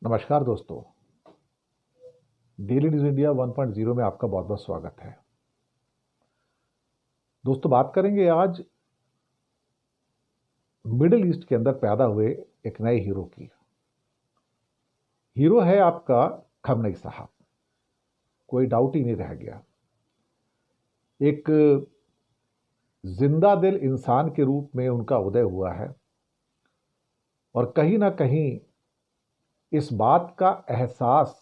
नमस्कार दोस्तों। Daily news India 1.0 में आपका बहुत बहुत स्वागत है। दोस्तों, बात करेंगे आज मिडिल ईस्ट के अंदर पैदा हुए एक नए हीरो की। हीरो है आपका खमनई साहब। कोई डाउट ही नहीं रह गया। एक जिंदा दिल इंसान के रूप में उनका उदय हुआ है और कहीं ना कहीं इस बात का एहसास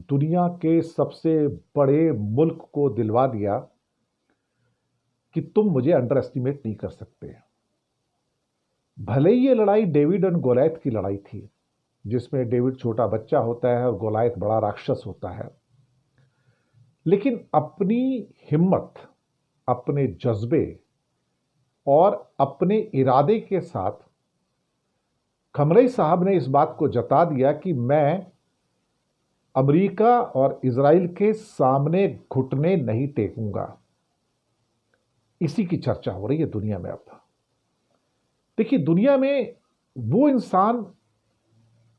दुनिया के सबसे बड़े मुल्क को दिलवा दिया कि तुम मुझे अंडर एस्टिमेट नहीं कर सकते। भले ही ये लड़ाई डेविड और गोलायत की लड़ाई थी, जिसमें डेविड छोटा बच्चा होता है और गोलायत बड़ा राक्षस होता है, लेकिन अपनी हिम्मत, अपने जज्बे और अपने इरादे के साथ खमनई साहब ने इस बात को जता दिया कि मैं अमेरिका और इजराइल के सामने घुटने नहीं टेकूंगा। इसी की चर्चा हो रही है दुनिया में अब। देखिए, दुनिया में वो इंसान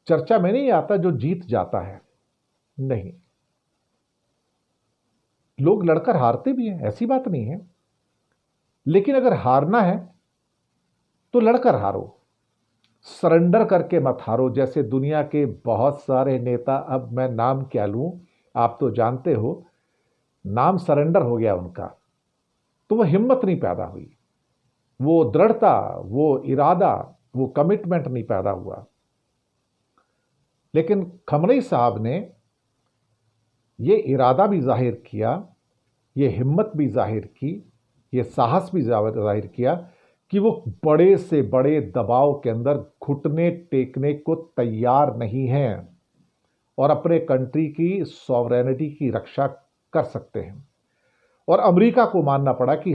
चर्चा में नहीं आता जो जीत जाता है। नहीं, लोग लड़कर हारते भी हैं, ऐसी बात नहीं है, लेकिन अगर हारना है तो लड़कर हारो, सरेंडर करके मत हारो। जैसे दुनिया के बहुत सारे नेता, अब मैं नाम क्या लूं, आप तो जानते हो, नाम सरेंडर हो गया उनका, तो वो हिम्मत नहीं पैदा हुई, वो दृढ़ता, वो इरादा, वो कमिटमेंट नहीं पैदा हुआ। लेकिन खमनई साहब ने ये इरादा भी जाहिर किया, ये हिम्मत भी जाहिर की, ये साहस भी जाहिर किया कि वो बड़े से बड़े दबाव के अंदर घुटने टेकने को तैयार नहीं हैं और अपने कंट्री की सॉवरेनिटी की रक्षा कर सकते हैं। और अमेरिका को मानना पड़ा कि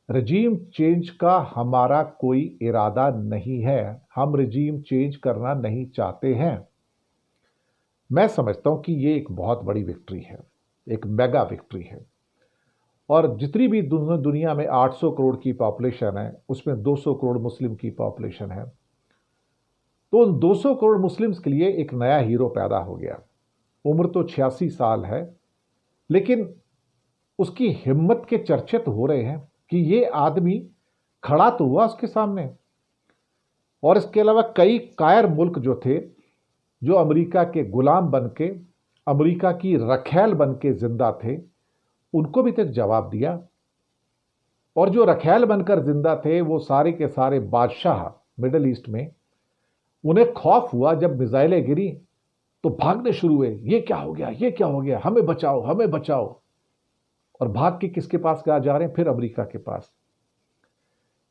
रजीम चेंज का हमारा कोई इरादा नहीं है, हम रजीम चेंज करना नहीं चाहते हैं। मैं समझता हूं कि ये एक बहुत बड़ी विक्ट्री है, एक मेगा विक्ट्री है। और जितनी भी दुनिया में 800 करोड़ की पॉपुलेशन है, उसमें 200 करोड़ मुस्लिम की पॉपुलेशन है, तो उन 200 करोड़ मुस्लिम्स के लिए एक नया हीरो पैदा हो गया। उम्र तो 86 साल है, लेकिन उसकी हिम्मत के चर्चे तो हो रहे हैं कि ये आदमी खड़ा तो हुआ उसके सामने। और इसके अलावा कई कायर मुल्क जो थे, जो अमेरिका के गुलाम बन के, अमेरिका की रखैल बन के जिंदा थे, उनको भी तक जवाब दिया। और जो रखैल बनकर जिंदा थे, वो सारे के सारे बादशाह मिडिल ईस्ट में, उन्हें खौफ हुआ जब मिसाइलें गिरी तो भागने शुरू हुए। ये क्या हो गया, ये क्या हो गया, हमें बचाओ, हमें बचाओ। और भाग के किसके पास जा रहे हैं? फिर अमेरिका के पास।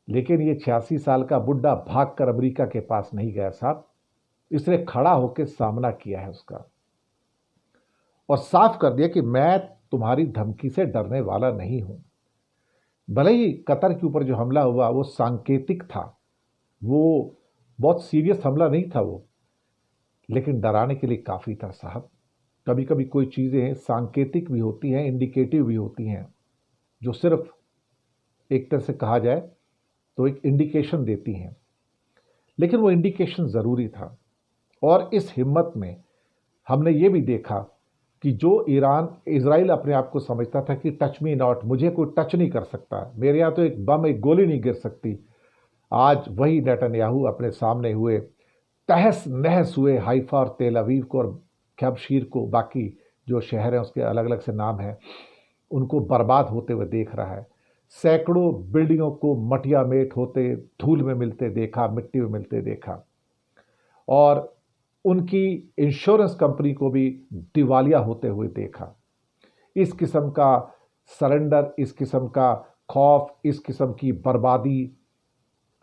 लेकिन ये 86 साल का बुढ़ा भागकर अमेरिका के पास नहीं गया साहब, इसने खड़ा होकर सामना किया है उसका और साफ कर दिया कि मैं तुम्हारी धमकी से डरने वाला नहीं हूं। भले ही कतर के ऊपर जो हमला हुआ वो सांकेतिक था, वो बहुत सीरियस हमला नहीं था वो, लेकिन डराने के लिए काफी था साहब। कभी कभी कोई चीजें सांकेतिक भी होती हैं, इंडिकेटिव भी होती हैं, जो सिर्फ एक तरह से कहा जाए तो एक इंडिकेशन देती हैं, लेकिन वो इंडिकेशन जरूरी था। और इस हिम्मत में हमने ये भी देखा कि जो इजराइल अपने आप को समझता था कि टच मी नॉट, मुझे कोई टच नहीं कर सकता, मेरे यहाँ तो एक बम, एक गोली नहीं गिर सकती, आज वही नेतन्याहू अपने सामने हुए, तहस नहस हुए हाइफा और तेल अवीव को और खैबशीर को, बाकी जो शहर हैं उसके अलग अलग से नाम हैं, उनको बर्बाद होते हुए देख रहा है। सैकड़ों बिल्डिंगों को मटिया मेट होते, धूल में मिलते देखा, मिट्टी में मिलते देखा। और उनकी इंश्योरेंस कंपनी को भी दिवालिया होते हुए देखा। इस किस्म का सरेंडर, इस किस्म का खौफ, इस किस्म की बर्बादी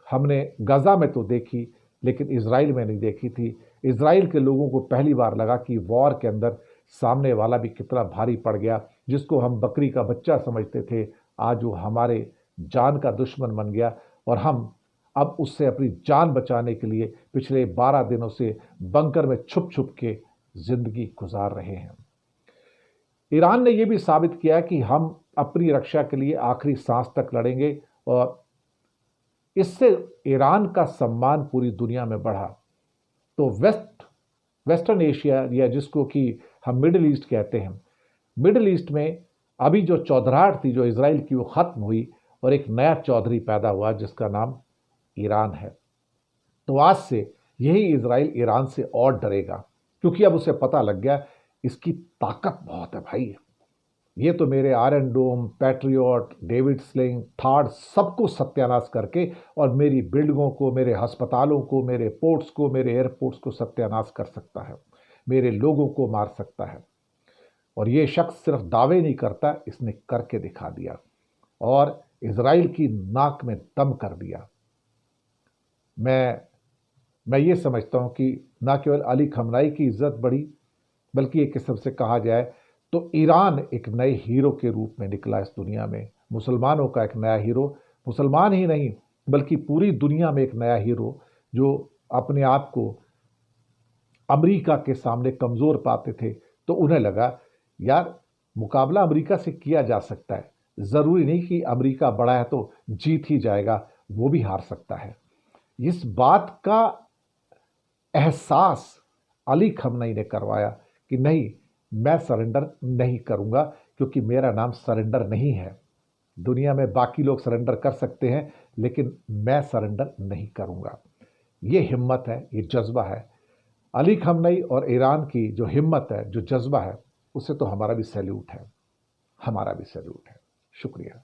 हमने गजा में तो देखी, लेकिन इजराइल में नहीं देखी थी। इजराइल के लोगों को पहली बार लगा कि वॉर के अंदर सामने वाला भी कितना भारी पड़ गया। जिसको हम बकरी का बच्चा समझते थे, आज वो हमारे जान का दुश्मन बन गया और हम अब उससे अपनी जान बचाने के लिए पिछले 12 दिनों से बंकर में छुप छुप के जिंदगी गुजार रहे हैं। ईरान ने यह भी साबित किया कि हम अपनी रक्षा के लिए आखिरी सांस तक लड़ेंगे और इससे ईरान का सम्मान पूरी दुनिया में बढ़ा। तो वेस्ट वेस्टर्न एशिया या जिसको कि हम मिडिल ईस्ट कहते हैं, मिडिल ईस्ट में अभी जो चौधराहट थी जो इजराइल की वो ख़त्म हुई और एक नया चौधरी पैदा हुआ जिसका नाम ईरान है। तो आज से यही इजराइल ईरान से और डरेगा, क्योंकि अब उसे पता लग गया इसकी ताकत बहुत है भाई। ये तो मेरे आयरन डोम, पैट्रियट, डेविड स्लिंग, थार्ड सबको सत्यानाश करके और मेरी बिल्डिंगों को, मेरे अस्पतालों को, मेरे पोर्ट्स को, मेरे एयरपोर्ट्स को सत्यानाश कर सकता है, मेरे लोगों को मार सकता है। और ये शख्स सिर्फ दावे नहीं करता, इसने करके दिखा दिया और इजराइल की नाक में दम कर दिया। मैं ये समझता हूँ कि ना केवल अली खमनाई की इज्जत बढ़ी, बल्कि एक किस्म से कहा जाए तो ईरान एक नए हीरो के रूप में निकला इस दुनिया में, मुसलमानों का एक नया हीरो। मुसलमान ही नहीं बल्कि पूरी दुनिया में एक नया हीरो जो अपने आप को अमेरिका के सामने कमज़ोर पाते थे, तो उन्हें लगा यार मुकाबला अमेरिका से किया जा सकता है, ज़रूरी नहीं कि अमेरिका बड़ा है तो जीत ही जाएगा, वो भी हार सकता है। इस बात का एहसास अली खमनई ने करवाया कि नहीं, मैं सरेंडर नहीं करूंगा, क्योंकि मेरा नाम सरेंडर नहीं है। दुनिया में बाकी लोग सरेंडर कर सकते हैं, लेकिन मैं सरेंडर नहीं करूंगा। ये हिम्मत है, ये जज्बा है अली खमनई और ईरान की जो हिम्मत है, जो जज्बा है, उसे तो हमारा भी सैल्यूट है, हमारा भी सैल्यूट है। शुक्रिया।